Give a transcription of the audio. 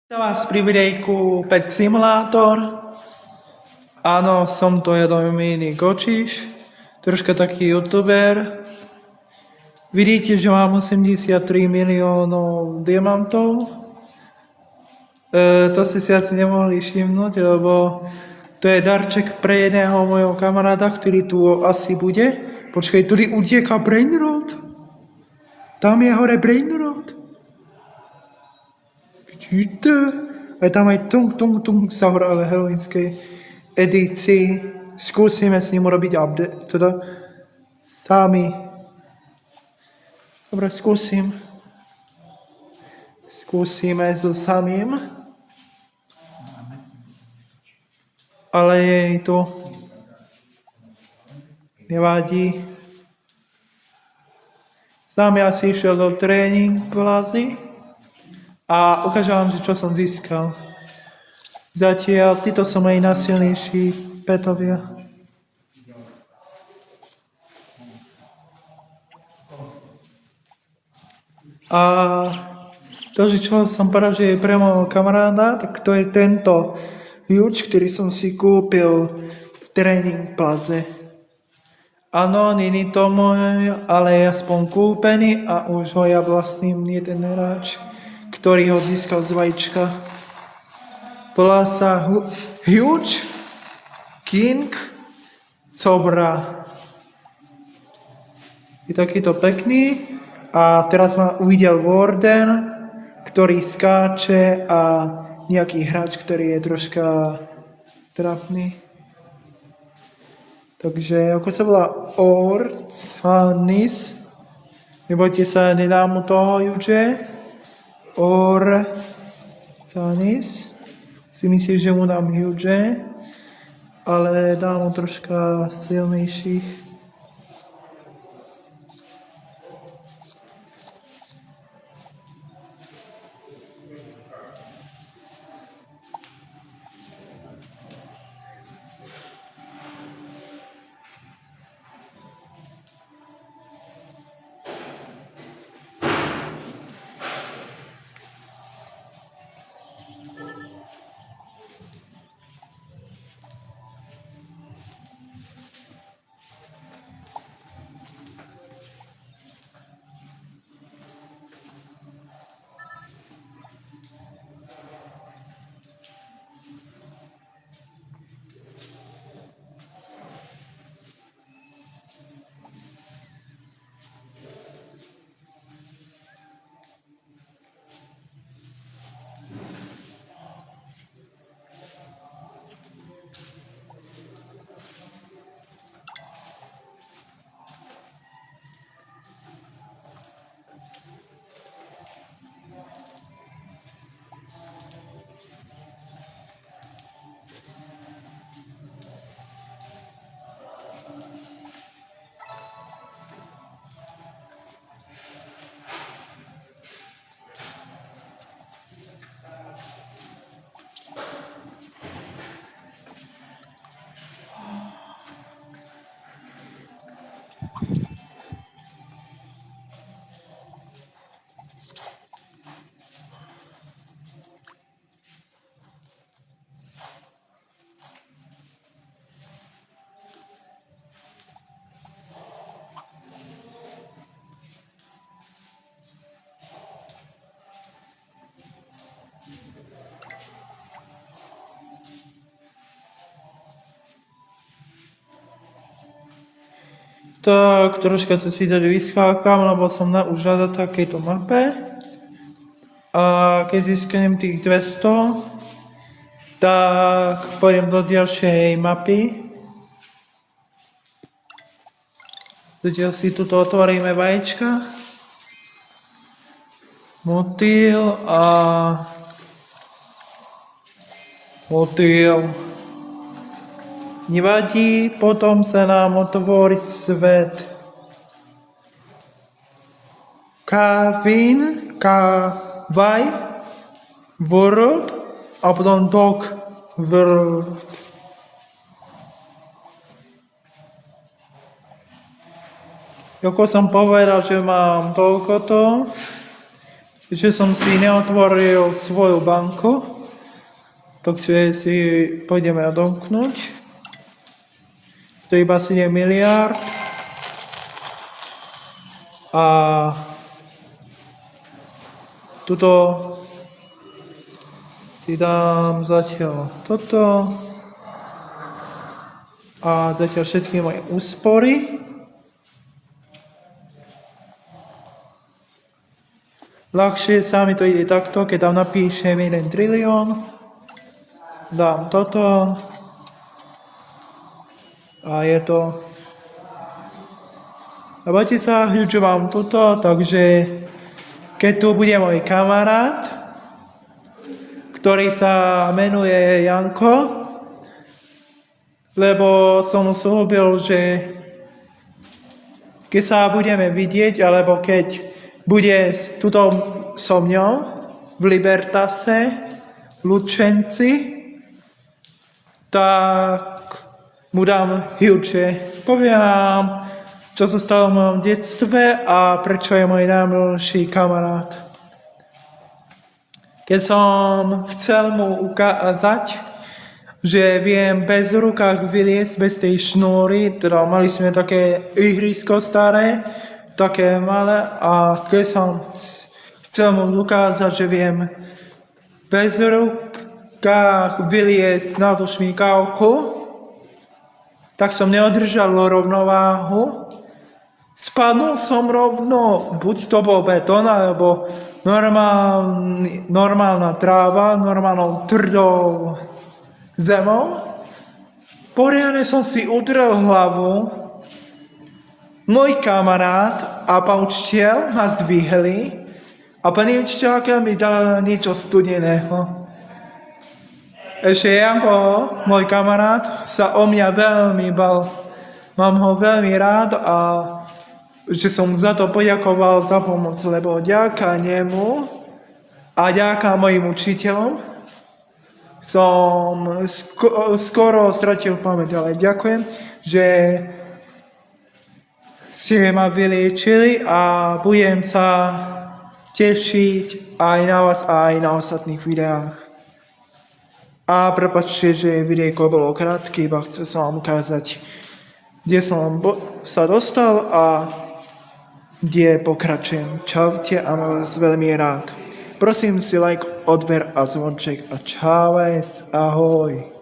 Vítam vás pri videjku Pet Simulator. Áno, som to Jadomíny Kočiš, troška taký youtuber. Vidíte, že mám 83 miliónov diamantov. To ste si asi nemohli všimnúť, lebo to je darček pre jedného mojho kamaráda, ktorý tu asi bude. Počkaj, tudy utieka Brainrot. Tam je hore Brainrot. Vidíte? Aj tam aj tung sa hore, ale halloweenskej edícii. Skúsime s ním urobiť update, teda sami. Dobre, skúsime so samým. Ale jej to nevadí. Sám ja si išiel do tréning plazy a ukážem vám, že čo som získal. Zatiaľ, títo sú moji najsilnejší petovia. A to, že čo som povedal, že je pre môjho kamaráda, tak to je tento huge, ktorý som si kúpil v tréning plaze. Áno, není to môj, ale je aspoň kúpený a už ho ja vlastním jeden hráč, ktorý ho získal z vajíčka. Volá sa Huge King Cobra. Je takýto pekný a teraz ma uvidel Warden, ktorý skáče a nejaký hráč, ktorý je troška trapný. Takže ako sa volá Orcanis. Nebojte sa, nedám mu toho Huge. Orcanis. Si myslíš, že mu dám Huge, ale dám mu troška silnejších. Tak, troška to si tady vyskákam, lebo som už na takejto mape. A keď získanem tých 200, tak pôjdem do ďalšej mapy. Zatiaľ si tuto otvoríme vajíčka. Motýl. Nevadí, potom sa nám otvorí svet. Kavaj World a potom Dog World. Ako som povedal, že mám toľko to, že som si neotvoril svoju banku, takže si pôjdeme odomknúť. To je iba 7 miliárd. A tuto si dám zatiaľ toto a zatiaľ všetky moje úspory. Ľahšie sa mi to ide takto, keď tam napíšem 1 trilión, dám toto a je to. A bojte sa, že mám toto, takže keď tu bude môj kamarát, ktorý sa menuje Janko, lebo som mu slúbil, že keď sa budeme vidieť, alebo keď bude tuto so mňou v Libertase, v Lučenci, tak mu dám hivče. Poviem, čo sa stalo v mojom detstve a prečo je môj najmilší kamarát. Keď som chcel mu ukázať, že viem bez rukách vyliesť bez tej šnúry, teda mali sme také ihrisko staré, také malé a keď som chcel mu ukázať, že viem bez rukách vyliesť na tú šmíkavku, tak som neodržal rovnováhu. Spadol som rovno, buď to bol betón, alebo normálna tráva, normálnou tvrdou zemou. Poriadne som si udrel hlavu. Môj kamarát a pán učiteľ ma zdvihli a pani učiteľka mi dala niečo studeného. Ešte Janko, môj kamarát, sa o mňa veľmi bal. Mám ho veľmi rád a že som za to poďakoval za pomoc, lebo ďaká nemu a ďaká mojim učiteľom som skoro stratil pamäť, ale ďakujem, že ste ma vyliečili a budem sa tešiť aj na vás a aj na ostatných videách. A prepáčte, že videjko bolo krátke, iba chcel som vám ukázať, kde som sa dostal a kde pokračujem. Čaute a mám vás veľmi rád. Prosím si like, odber a zvonček a čaves, ahoj.